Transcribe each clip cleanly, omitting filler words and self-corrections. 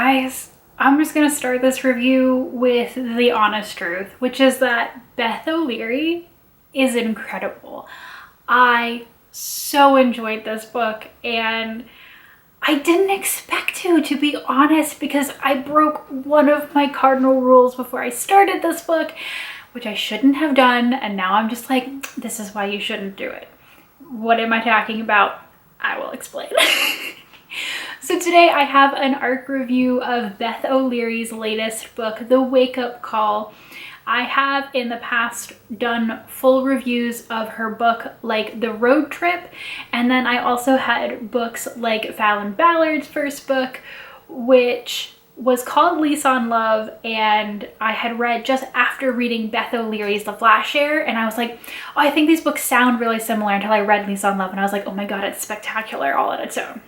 Guys, I'm just gonna start this review with the honest truth, which is that Beth O'Leary is incredible. I so enjoyed this book, and I didn't expect to be honest, because I broke one of my cardinal rules before I started this book, which I shouldn't have done, and now I'm just like, this is why you shouldn't do it. What am I talking about? I will explain. So today I have an ARC review of Beth O'Leary's latest book, The Wake Up Call. I have in the past done full reviews of her book like The Road Trip, and then I also had books like Fallon Ballard's first book, which was called Lease on Love, and I had read just after reading Beth O'Leary's The Flash Air, and I was like, oh, I think these books sound really similar, until I read Lease on Love, and I was like, oh my god, it's spectacular all on its own.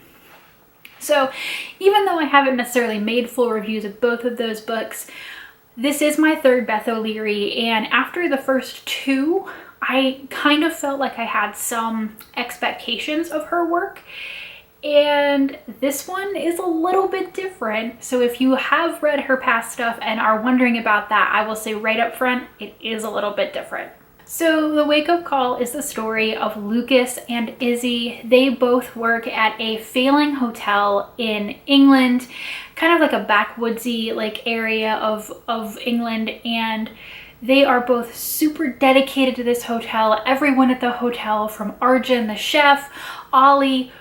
So even though I haven't necessarily made full reviews of both of those books, this is my third Beth O'Leary, and after the first two, I kind of felt like I had some expectations of her work, and this one is a little bit different. So if you have read her past stuff and are wondering about that, I will say right up front, it is a little bit different. So The Wake Up Call is the story of Lucas and Izzy. They both work at a failing hotel in England, kind of like a backwoodsy like area of England, and they are both super dedicated to this hotel. Everyone at the hotel, from Arjun the chef, Ollie,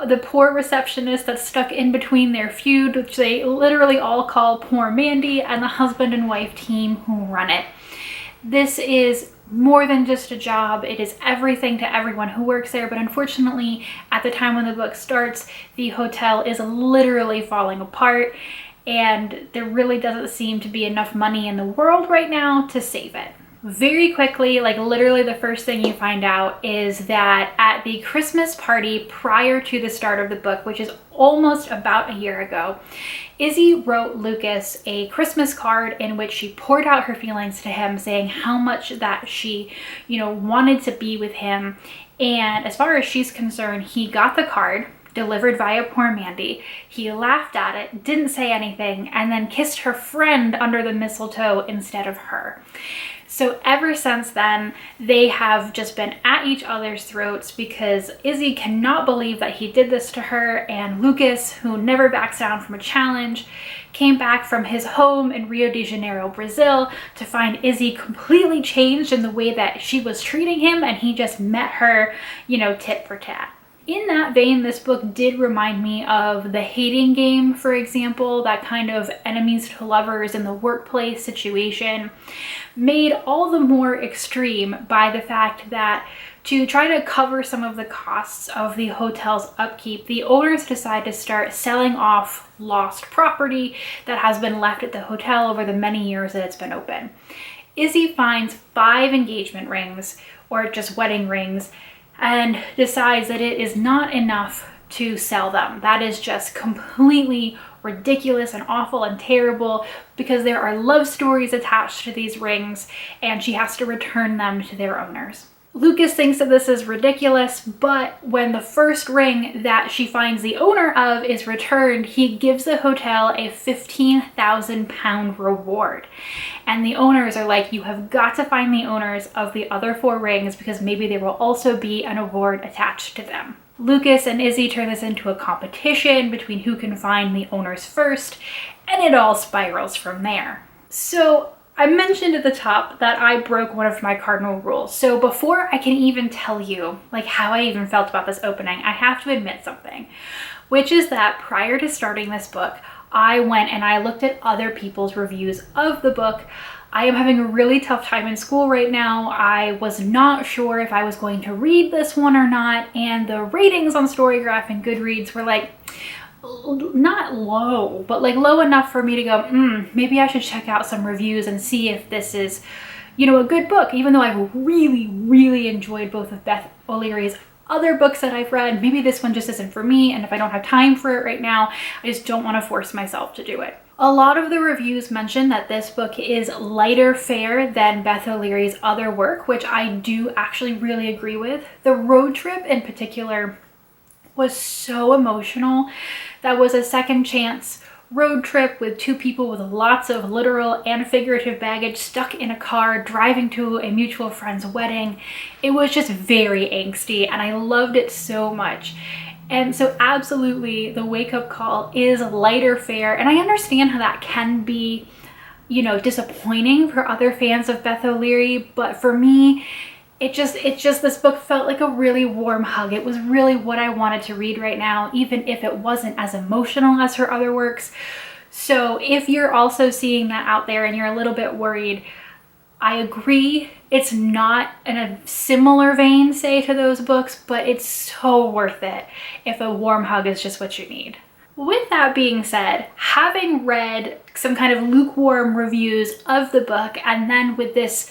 the poor receptionist that's stuck in between their feud, which they literally all call Poor Mandy, and the husband and wife team who run it. This is more than just a job. It is everything to everyone who works there, but unfortunately, at the time when the book starts, the hotel is literally falling apart, and there really doesn't seem to be enough money in the world right now to save it. Very quickly, like literally the first thing you find out is that at the Christmas party prior to the start of the book, which is almost about a year ago, Izzy wrote Lucas a Christmas card in which she poured out her feelings to him, saying how much that she, wanted to be with him. And as far as she's concerned, he got the card, delivered via Poor Mandy. He laughed at it, didn't say anything, and then kissed her friend under the mistletoe instead of her. So ever since then, they have just been at each other's throats, because Izzy cannot believe that he did this to her, and Lucas, who never backs down from a challenge, came back from his home in Rio de Janeiro, Brazil, to find Izzy completely changed in the way that she was treating him, and he just met her, tit for tat. In that vein, this book did remind me of The Hating Game, for example, that kind of enemies to lovers in the workplace situation, made all the more extreme by the fact that to try to cover some of the costs of the hotel's upkeep, the owners decide to start selling off lost property that has been left at the hotel over the many years that it's been open. Izzy finds 5 engagement rings, or just wedding rings, and decides that it is not enough to sell them. That is just completely ridiculous and awful and terrible, because there are love stories attached to these rings, and she has to return them to their owners. Lucas thinks that this is ridiculous, but when the first ring that she finds the owner of is returned, he gives the hotel a £15,000 reward. And the owners are like, you have got to find the owners of the other 4 rings, because maybe there will also be an award attached to them. Lucas and Izzy turn this into a competition between who can find the owners first, and it all spirals from there. So I mentioned at the top that I broke one of my cardinal rules. So before I can even tell you how I even felt about this opening, I have to admit something, which is that prior to starting this book, I went and I looked at other people's reviews of the book. I am having a really tough time in school right now. I was not sure if I was going to read this one or not, and the ratings on Storygraph and Goodreads were not low, but low enough for me to go, maybe I should check out some reviews and see if this is, a good book, even though I've really, really enjoyed both of Beth O'Leary's other books that I've read. Maybe this one just isn't for me, and if I don't have time for it right now, I just don't want to force myself to do it. A lot of the reviews mention that this book is lighter fare than Beth O'Leary's other work, which I do actually really agree with. The Road Trip in particular was so emotional. That was a second chance road trip with two people with lots of literal and figurative baggage stuck in a car driving to a mutual friend's wedding. It was just very angsty and I loved it so much. And so absolutely the Wake Up Call is lighter fare, and I understand how that can be, you know, disappointing for other fans of Beth O'Leary, but for me, it just this book felt like a really warm hug. It was really what I wanted to read right now, even if it wasn't as emotional as her other works. So if you're also seeing that out there and you're a little bit worried, I agree. It's not in a similar vein, say, to those books, but it's so worth it if a warm hug is just what you need. With that being said, having read some kind of lukewarm reviews of the book, and then with this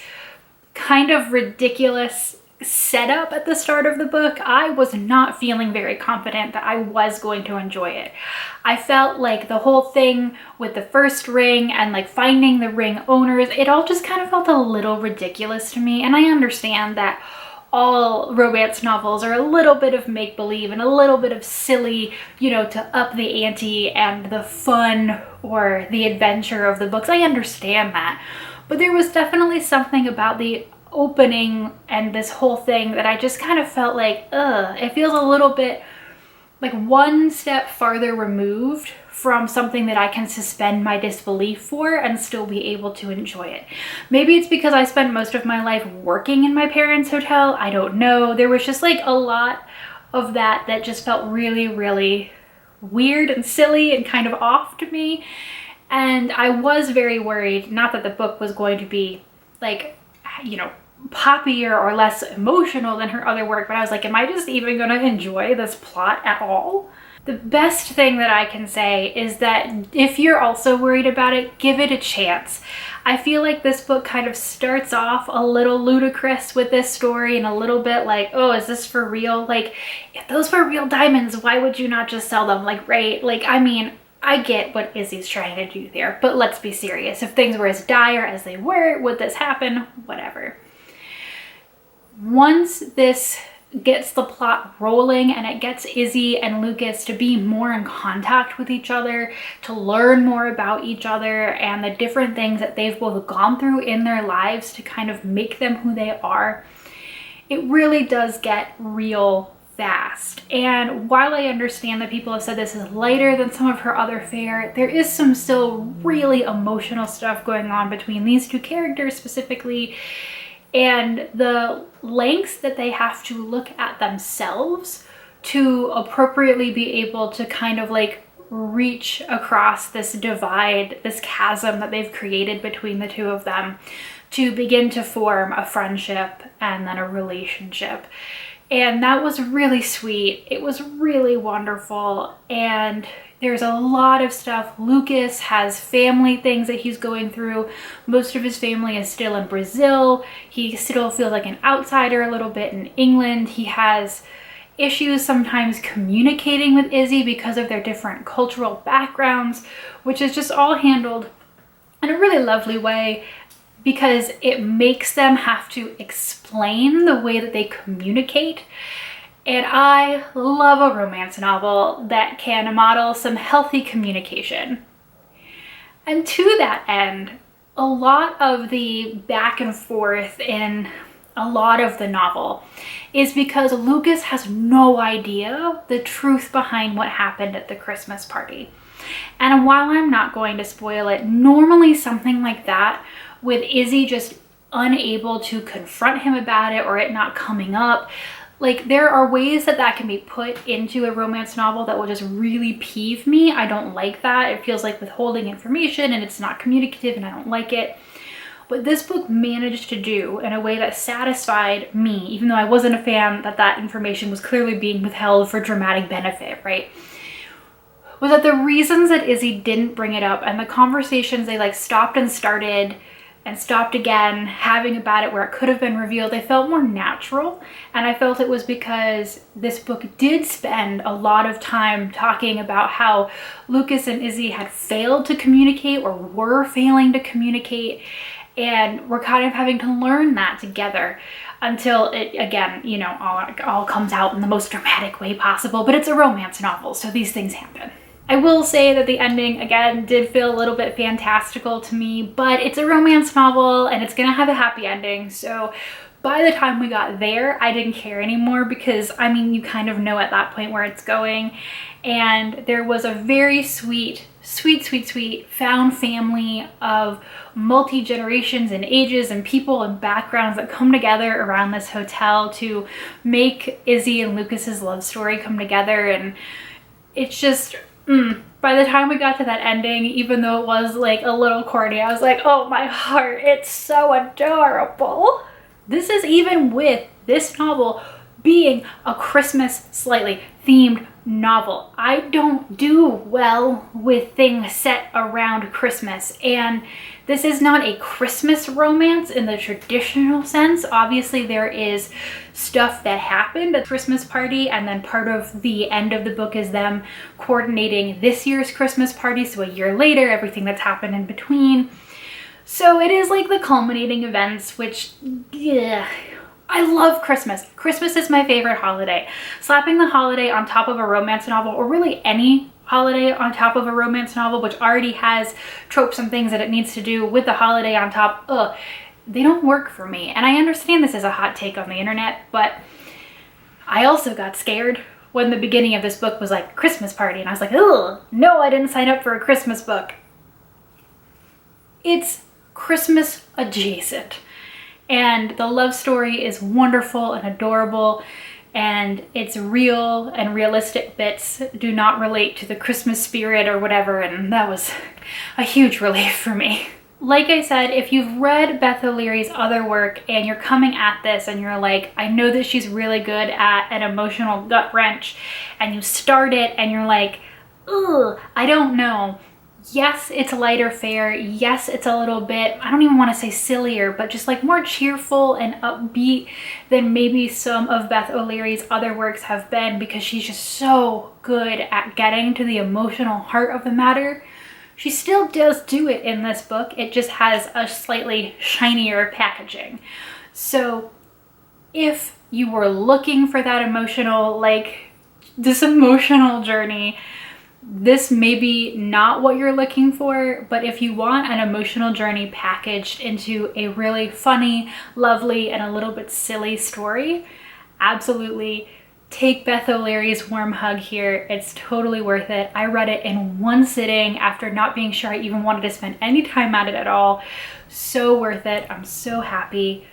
kind of ridiculous setup at the start of the book, I was not feeling very confident that I was going to enjoy it. I felt like the whole thing with the first ring and like finding the ring owners, it all just kind of felt a little ridiculous to me. And I understand that all romance novels are a little bit of make-believe and a little bit of silly, you know, to up the ante and the fun or the adventure of the books. I understand that. But there was definitely something about the opening and this whole thing that I just kind of felt like, it feels a little bit like one step farther removed from something that I can suspend my disbelief for and still be able to enjoy it. Maybe it's because I spent most of my life working in my parents' hotel. I don't know. There was just like a lot of that just felt really, really weird and silly and kind of off to me. And I was very worried, not that the book was going to be like, you know, poppier or less emotional than her other work, but I was like, am I just even going to enjoy this plot at all? The best thing that I can say is that if you're also worried about it, give it a chance. I feel like this book kind of starts off a little ludicrous with this story and a little bit like, oh, is this for real? Like, if those were real diamonds, why would you not just sell them? Like, right? Like, I mean, I get what Izzy's trying to do there, but let's be serious. If things were as dire as they were, would this happen? Whatever. Once this gets the plot rolling and it gets Izzy and Lucas to be more in contact with each other, to learn more about each other and the different things that they've both gone through in their lives to kind of make them who they are, it really does get real fast. And while I understand that people have said this is lighter than some of her other fare, there is some still really emotional stuff going on between these two characters specifically, and the lengths that they have to look at themselves to appropriately be able to kind of like reach across this divide, this chasm that they've created between the two of them to begin to form a friendship and then a relationship. And that was really sweet. It was really wonderful. And there's a lot of stuff. Lucas has family things that he's going through. Most of his family is still in Brazil. He still feels like an outsider a little bit in England. He has issues sometimes communicating with Izzy because of their different cultural backgrounds, which is just all handled in a really lovely way, because it makes them have to explain the way that they communicate. And I love a romance novel that can model some healthy communication. And to that end, a lot of the back and forth in a lot of the novel is because Lucas has no idea the truth behind what happened at the Christmas party. And while I'm not going to spoil it, normally something like that, with Izzy just unable to confront him about it or it not coming up, like there are ways that that can be put into a romance novel that will just really peeve me. I don't like that. It feels like withholding information and it's not communicative and I don't like it. What this book managed to do in a way that satisfied me, even though I wasn't a fan that that information was clearly being withheld for dramatic benefit, right, was that the reasons that Izzy didn't bring it up and the conversations they like stopped and started and stopped again having about it where it could have been revealed, they felt more natural. And I felt it was because this book did spend a lot of time talking about how Lucas and Izzy had failed to communicate or were failing to communicate, and we're kind of having to learn that together until it, again, you know, all comes out in the most dramatic way possible. But it's a romance novel, so these things happen. I will say that the ending, again, did feel a little bit fantastical to me, but it's a romance novel and it's gonna have a happy ending. So by the time we got there, I didn't care anymore because, I mean, you kind of know at that point where it's going. And there was a very sweet found family of multi-generations and ages and people and backgrounds that come together around this hotel to make Izzy and Lucas's love story come together. And it's just, by the time we got to that ending, even though it was like a little corny, I was like, oh my heart, it's so adorable. This is even with this novel being a Christmas slightly themed novel. I don't do well with things set around Christmas, and this is not a Christmas romance in the traditional sense. Obviously there is stuff that happened at the Christmas party, and then part of the end of the book is them coordinating this year's Christmas party, so a year later, everything that's happened in between. So it is like the culminating events, which, yeah, I love Christmas. Christmas is my favorite holiday. Slapping the holiday on top of a romance novel, or really any holiday on top of a romance novel, which already has tropes and things that it needs to do with the holiday on top, they don't work for me. And I understand this is a hot take on the internet, but I also got scared when the beginning of this book was like Christmas party, and I was like, oh, no, I didn't sign up for a Christmas book. It's Christmas adjacent, and the love story is wonderful and adorable, and it's real, and realistic bits do not relate to the Christmas spirit or whatever, and that was a huge relief for me. Like I said, if you've read Beth O'Leary's other work and you're coming at this and you're like, I know that she's really good at an emotional gut wrench, and you start it and you're like, ugh, I don't know. Yes, it's lighter fare. Yes, it's a little bit, I don't even want to say sillier, but just like more cheerful and upbeat than maybe some of Beth O'Leary's other works have been, because she's just so good at getting to the emotional heart of the matter. She still does do it in this book. It just has a slightly shinier packaging. So if you were looking for that emotional, like this emotional journey, this may be not what you're looking for, but if you want an emotional journey packaged into a really funny, lovely, and a little bit silly story, absolutely take Beth O'Leary's Warm Hug here. It's totally worth it. I read it in one sitting after not being sure I even wanted to spend any time at it at all. So worth it. I'm so happy.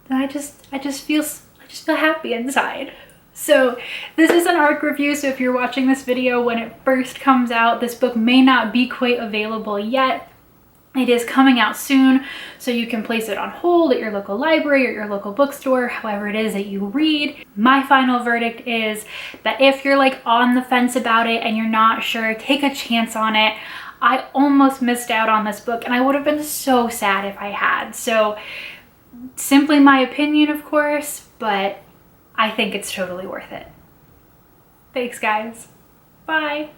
And I just feel happy inside. So this is an ARC review, so if you're watching this video when it first comes out, this book may not be quite available yet. It is coming out soon, so you can place it on hold at your local library or your local bookstore, however it is that you read. My final verdict is that if you're like on the fence about it and you're not sure, take a chance on it. I almost missed out on this book and I would have been so sad if I had. So simply my opinion, of course, but I think it's totally worth it. Thanks, guys. Bye.